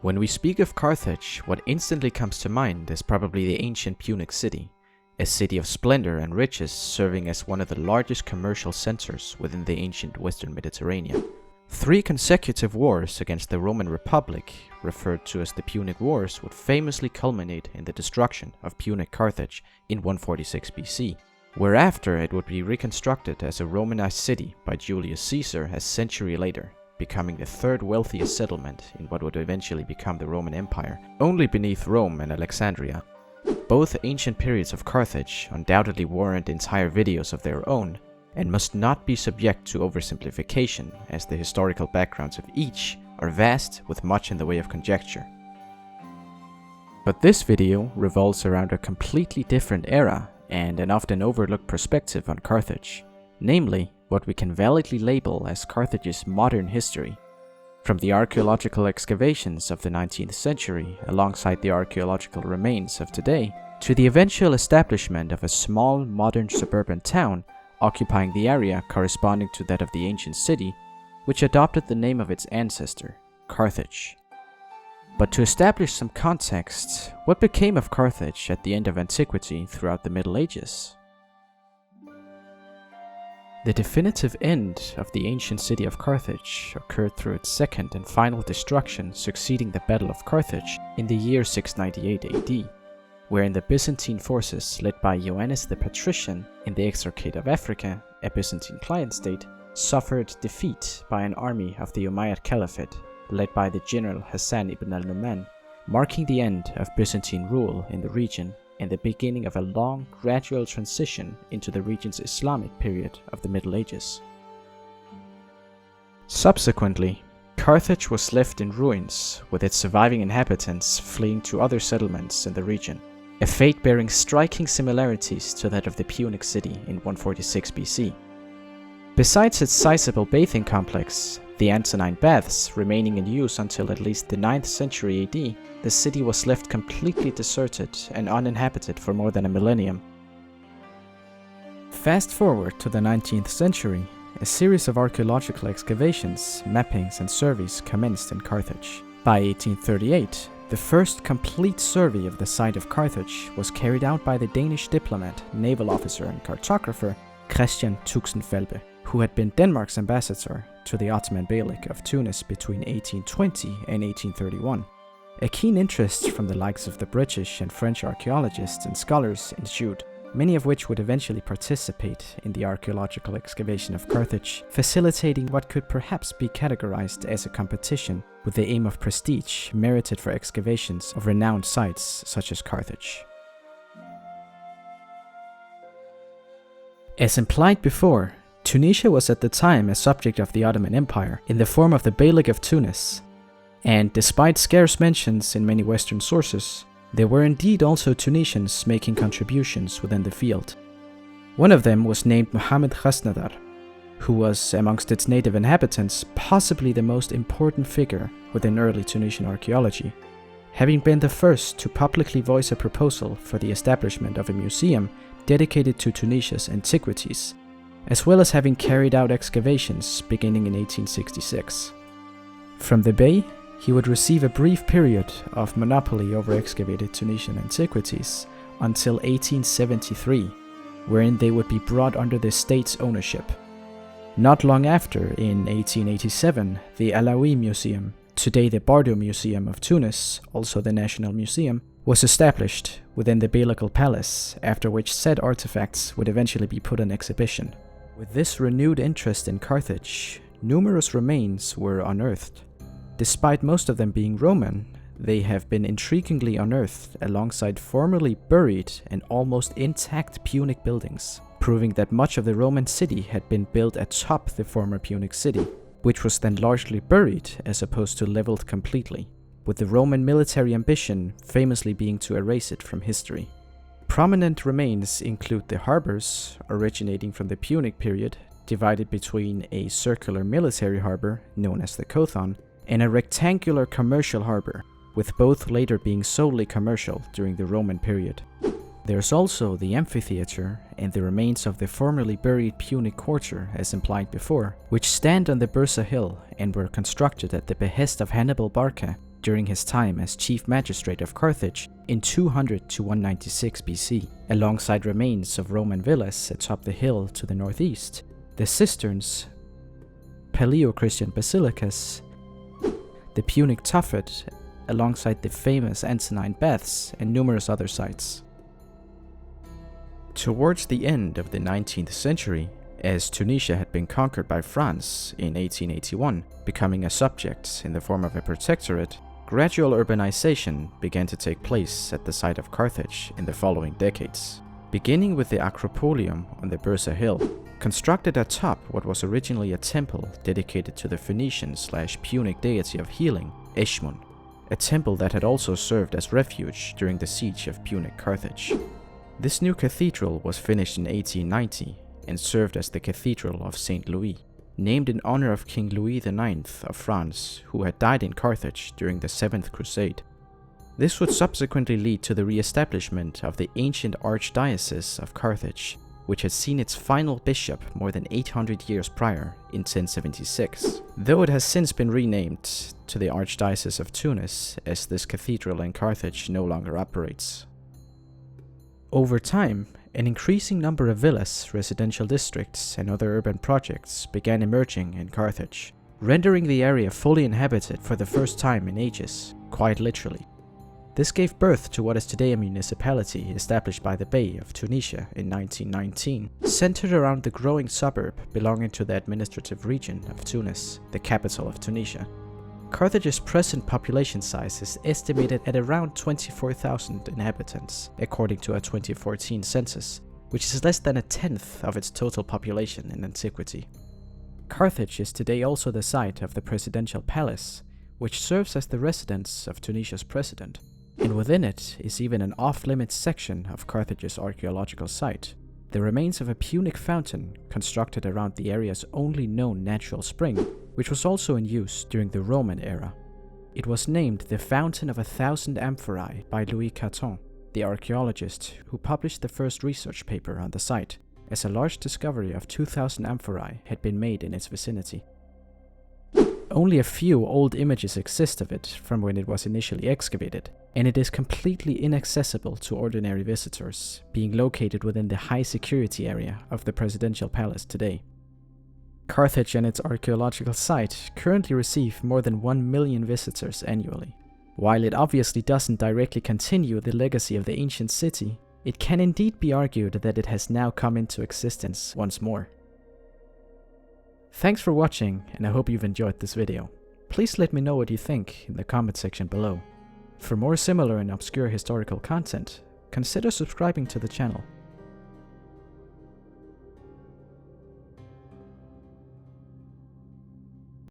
When we speak of Carthage, what instantly comes to mind is probably the ancient Punic city, a city of splendor and riches serving as one of the largest commercial centers within the ancient Western Mediterranean. 3 consecutive wars against the Roman Republic, referred to as the Punic Wars, would famously culminate in the destruction of Punic Carthage in 146 BC, whereafter it would be reconstructed as a Romanized city by Julius Caesar a century later, becoming the 3rd wealthiest settlement in what would eventually become the Roman Empire, only beneath Rome and Alexandria. Both ancient periods of Carthage undoubtedly warrant entire videos of their own, and must not be subject to oversimplification, as the historical backgrounds of each are vast with much in the way of conjecture. But this video revolves around a completely different era and an often overlooked perspective on Carthage, namely what we can validly label as Carthage's modern history. From the archaeological excavations of the 19th century alongside the archaeological remains of today, to the eventual establishment of a small modern suburban town occupying the area corresponding to that of the ancient city, which adopted the name of its ancestor, Carthage. But to establish some context, what became of Carthage at the end of Antiquity throughout the Middle Ages? The definitive end of the ancient city of Carthage occurred through its second and final destruction succeeding the Battle of Carthage in the year 698 AD, wherein the Byzantine forces led by Ioannis the Patrician in the Exarchate of Africa, a Byzantine client state, suffered defeat by an army of the Umayyad Caliphate led by the general Hassan ibn al-Numan, marking the end of Byzantine rule in the region and the beginning of a long, gradual transition into the region's Islamic period of the Middle Ages. Subsequently, Carthage was left in ruins, with its surviving inhabitants fleeing to other settlements in the region, a fate bearing striking similarities to that of the Punic city in 146 BC. Besides its sizable bathing complex, the Antonine Baths, remaining in use until at least the 9th century AD, the city was left completely deserted and uninhabited for more than a millennium. Fast forward to the 19th century, a series of archaeological excavations, mappings and surveys commenced in Carthage. By 1838, the first complete survey of the site of Carthage was carried out by the Danish diplomat, naval officer and cartographer Christian Tuxenfelbe, who had been Denmark's ambassador to the Ottoman Beylik of Tunis between 1820 and 1831. A keen interest from the likes of the British and French archaeologists and scholars ensued, many of which would eventually participate in the archaeological excavation of Carthage, facilitating what could perhaps be categorized as a competition with the aim of prestige merited for excavations of renowned sites such as Carthage. As implied before, Tunisia was at the time a subject of the Ottoman Empire in the form of the Beylik of Tunis, and despite scarce mentions in many Western sources, there were indeed also Tunisians making contributions within the field. One of them was named Muhammad Khasnadar, who was, amongst its native inhabitants, possibly the most important figure within early Tunisian archaeology, having been the first to publicly voice a proposal for the establishment of a museum dedicated to Tunisia's antiquities, as well as having carried out excavations beginning in 1866. From the Bey, he would receive a brief period of monopoly over excavated Tunisian antiquities until 1873, wherein they would be brought under the state's ownership. Not long after, in 1887, the Alaoui Museum, today the Bardo Museum of Tunis, also the National Museum, was established within the Beylikal Palace, after which said artifacts would eventually be put on exhibition. With this renewed interest in Carthage, numerous remains were unearthed. Despite most of them being Roman, they have been intriguingly unearthed alongside formerly buried and almost intact Punic buildings, proving that much of the Roman city had been built atop the former Punic city, which was then largely buried as opposed to leveled completely, with the Roman military ambition famously being to erase it from history. Prominent remains include the harbors, originating from the Punic period, divided between a circular military harbor, known as the Kothon, and a rectangular commercial harbor, with both later being solely commercial during the Roman period. There's also the amphitheater and the remains of the formerly buried Punic quarter, as implied before, which stand on the Bursa hill and were constructed at the behest of Hannibal Barca during his time as chief magistrate of Carthage in 200 to 196 BC, alongside remains of Roman villas atop the hill to the northeast, the cisterns, Paleo-Christian basilicas, the Punic tuffet, alongside the famous Antonine baths and numerous other sites. Towards the end of the 19th century, as Tunisia had been conquered by France in 1881, becoming a subject in the form of a protectorate, gradual urbanization began to take place at the site of Carthage in the following decades, beginning with the Acropolium on the Bursa Hill, constructed atop what was originally a temple dedicated to the Phoenician/Punic deity of healing, Eshmun, a temple that had also served as refuge during the siege of Punic Carthage. This new cathedral was finished in 1890 and served as the Cathedral of St. Louis, named in honor of King Louis IX of France, who had died in Carthage during the 7th Crusade. This would subsequently lead to the re-establishment of the ancient Archdiocese of Carthage, which had seen its final bishop more than 800 years prior in 1076, though it has since been renamed to the Archdiocese of Tunis, as this cathedral in Carthage no longer operates. Over time, an increasing number of villas, residential districts, and other urban projects began emerging in Carthage, rendering the area fully inhabited for the first time in ages, quite literally. This gave birth to what is today a municipality established by the Bey of Tunisia in 1919, centered around the growing suburb belonging to the administrative region of Tunis, the capital of Tunisia. Carthage's present population size is estimated at around 24,000 inhabitants, according to a 2014 census, which is less than a tenth of its total population in antiquity. Carthage is today also the site of the presidential palace, which serves as the residence of Tunisia's president, and within it is even an off-limits section of Carthage's archaeological site, the remains of a Punic fountain constructed around the area's only known natural spring, which was also in use during the Roman era. It was named the Fountain of 1,000 Amphorae by Louis Caton, the archaeologist who published the first research paper on the site, as a large discovery of 2,000 amphorae had been made in its vicinity. Only a few old images exist of it from when it was initially excavated, and it is completely inaccessible to ordinary visitors, being located within the high security area of the presidential palace today. Carthage and its archaeological site currently receive more than 1 million visitors annually. While it obviously doesn't directly continue the legacy of the ancient city, it can indeed be argued that it has now come into existence once more. Thanks for watching, and I hope you've enjoyed this video. Please let me know what you think in the comment section below. For more similar and obscure historical content, consider subscribing to the channel.